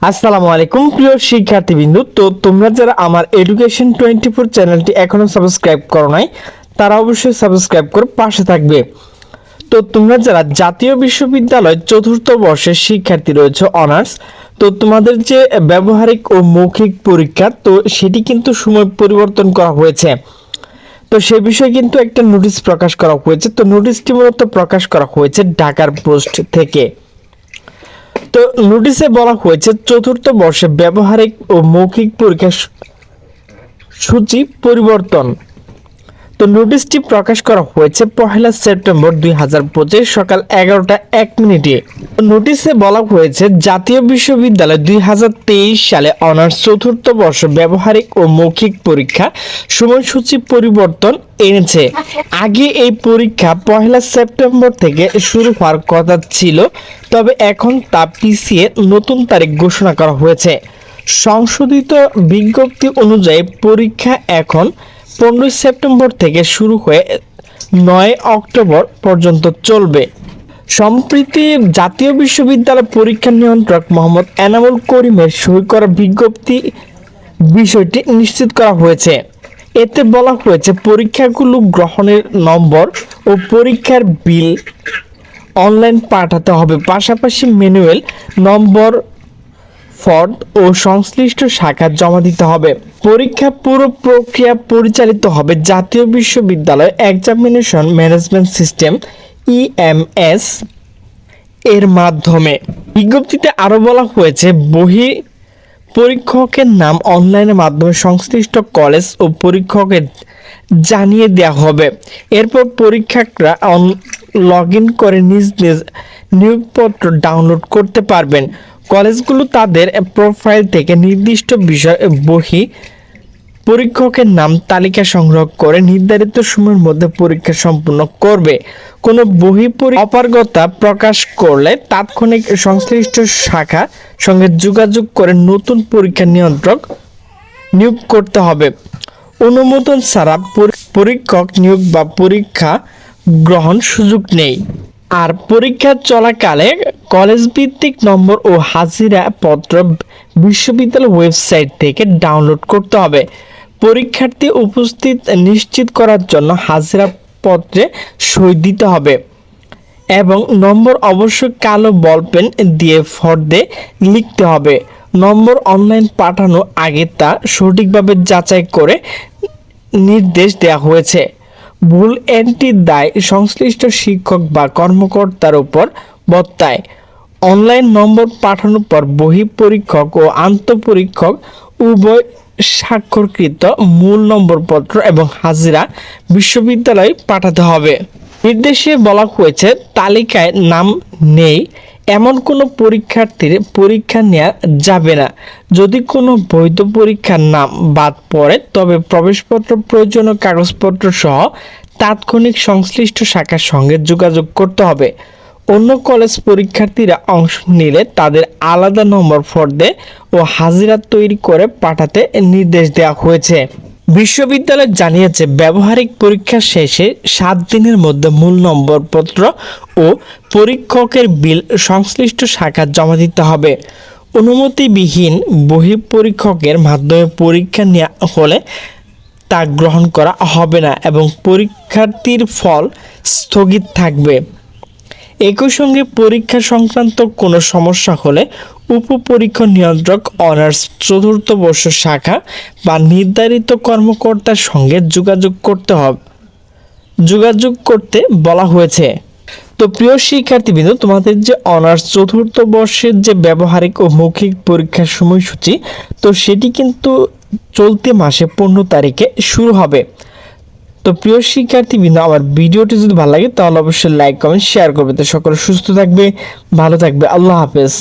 আসসালামু আলাইকুম প্রিয় শিক্ষার্থীবৃন্দ। তো তোমরা যারা আমার এডুকেশন 24 চ্যানেলটি এখনো সাবস্ক্রাইব করো নাই তারা অবশ্যই সাবস্ক্রাইব করে পাশে থাকবে। তো তোমরা যারা জাতীয় বিশ্ববিদ্যালয় চতুর্থ বর্ষের শিক্ষার্থী রয়েছে অনার্স, তো তোমাদের যে ব্যবহারিক ও মৌখিক পরীক্ষা, তো সেটি কিন্তু সময় পরিবর্তন করা হয়েছে। তো সে বিষয়ে কিন্তু একটা নোটিশ প্রকাশ করা হয়েছে। তো নোটিশটি মূলত প্রকাশ করা হয়েছে ঢাকার পোস্ট থেকে। তো নোটিশে বলা হয়েছে চতুর্থ বর্ষে ব্যবহারিক ও মৌখিক পরীক্ষা সূচি পরিবর্তন। তো নোটিশটি প্রকাশ করা হয়েছে 1 সেপ্টেম্বর 2025 সকাল 11টা 1 মিনিটে। নোটিশে বলা হয়েছে জাতীয় বিশ্ববিদ্যালয় 2023 সালে অনার্স চতুর্থ বর্ষ ব্যবহারিক ও মৌখিক পরীক্ষা সময়সূচি পরিবর্তন এনেছে। আগে এই পরীক্ষা 1 সেপ্টেম্বর থেকে শুরু হওয়ার কথা ছিল, তবে এখন তা পিছিয়ে নতুন তারিখ ঘোষণা করা হয়েছে। সংশোধিত বিজ্ঞপ্তি অনুযায়ী পরীক্ষা এখন 15 সেপ্টেম্বর থেকে শুরু হয়ে 9 অক্টোবর পর্যন্ত চলবে। সম্প্রতি জাতীয় বিশ্ববিদ্যালয় পরীক্ষা নিয়ন্ত্রক মোহাম্মদ এনামুল করিমের সই করা বিজ্ঞপ্তি বিষয়টি নিশ্চিত করা হয়েছে। এতে বলা হয়েছে পরীক্ষাগুলো গ্রহণের নম্বর ও পরীক্ষার বিল অনলাইন পাঠাতে হবে, পাশাপাশি ম্যানুয়াল নম্বর ফর্দ ও সংশ্লিষ্ট শাখা জমা দিতে হবে। পরীক্ষা পুরো প্রক্রিয়া পরিচালিত হবে জাতীয় বিশ্ববিদ্যালয় এক্সামিনেশন ম্যানেজমেন্ট সিস্টেম ইএমএস এর মাধ্যমে। বিজ্ঞপ্তিতে আরও বলা হয়েছে বহি পরীক্ষকের নাম অনলাইনের মাধ্যমে সংশ্লিষ্ট কলেজ ও পরীক্ষকের জানিয়ে দেওয়া হবে। এরপর পরীক্ষকরা লগ ইন করে নিজ নিজ নিয়োগপত্র ডাউনলোড করতে পারবেন। কলেজগুলো তাদের প্রোফাইল থেকে নির্দিষ্ট বিষয় বহি পরীক্ষকের নাম তালিকা সংগ্রহ করে নির্ধারিত সময়ের মধ্যে পরীক্ষা সম্পূর্ণ করবে। কোনো বহি অপারগতা প্রকাশ করলে তাৎক্ষণিক সংশ্লিষ্ট শাখা সঙ্গে যোগাযোগ করে নতুন পরীক্ষা নিয়ন্ত্রক নিয়োগ করতে হবে। অনুমোদন ছাড়া পরীক্ষক নিয়োগ বা পরীক্ষা গ্রহণ সুযোগ নেই। আর পরীক্ষা চলাকালে কলেজ ভিত্তিক নম্বর ও হাজিরা পত্র বিশ্ববিদ্যালয় ওয়েবসাইট থেকে ডাউনলোড করতে হবে। পরীক্ষার্থী উপস্থিত নিশ্চিত করার জন্য হাজিরা পত্রে সই দিতে হবে এবং নম্বর অবশ্যই কালো বলপেন দিয়ে ফর্দে লিখতে হবে। নম্বর অনলাইন পাঠানোর আগে তা সঠিকভাবে যাচাই করে নির্দেশ দেওয়া হয়েছে। ভুল এন্ট্রির দায় সংশ্লিষ্ট শিক্ষক বা কর্মকর্তার উপর বর্তায়। অনলাইন নম্বর পাঠানোর পর বহি পরীক্ষক ও আন্তঃপরীক্ষক উভয় স্বাক্ষরকৃত মূল নম্বরপত্র এবং হাজিরা বিশ্ববিদ্যালয়ে পাঠাতে হবে। নির্দেশে বলা হয়েছে তালিকায় নাম নেই এমন কোনো পরীক্ষার্থীর পরীক্ষা নেওয়া যাবে না। যদি কোনো বৈধ পরীক্ষার নাম বাদ পড়ে তবে প্রবেশপত্র প্রয়োজনীয় কাগজপত্র সহ তাৎক্ষণিক সংশ্লিষ্ট শাখার সঙ্গে যোগাযোগ করতে হবে। অন্য কলেজ পরীক্ষার্থীরা অংশ নিলে তাদের আলাদা নম্বর ফর্দে ও হাজিরা তৈরি করে পাঠাতে নির্দেশ দেওয়া হয়েছে। বিশ্ববিদ্যালয় জানিয়েছে ব্যবহারিক পরীক্ষা শেষে 7 দিনের মধ্যে মূল নম্বরপত্র ও পরীক্ষকের বিল সংশ্লিষ্ট শাখা জমা দিতে হবে। অনুমতিবিহীন বহি পরীক্ষকের মাধ্যমে পরীক্ষা নেওয়া হলে তা গ্রহণ করা হবে না এবং পরীক্ষার্থীর ফল স্থগিত থাকবে। একই সঙ্গে পরীক্ষা সংক্রান্ত কোনো সমস্যা হলে উপপরীক্ষা নিয়ন্ত্রক অনার্স চতুর্থ বর্ষ শাখা বা নির্ধারিত কর্মকর্তার সঙ্গে যোগাযোগ করতে বলা হয়েছে। তো প্রিয় শিক্ষার্থীবৃন্দ, তোমাদের যে অনার্স চতুর্থ বর্ষের যে ব্যবহারিক ও মৌখিক পরীক্ষার সময়সূচি, তো সেটি কিন্তু চলতি মাসে 15 তারিখে শুরু হবে। তো প্রিয় শিক্ষার্থীবৃন্দ, আমার ভিডিওটি যদি ভালো লাগে তাহলে অবশ্যই লাইক কমেন্ট শেয়ার করবে। তো সকলে সুস্থ থাকবে, ভালো থাকবে। আল্লাহ হাফেজ।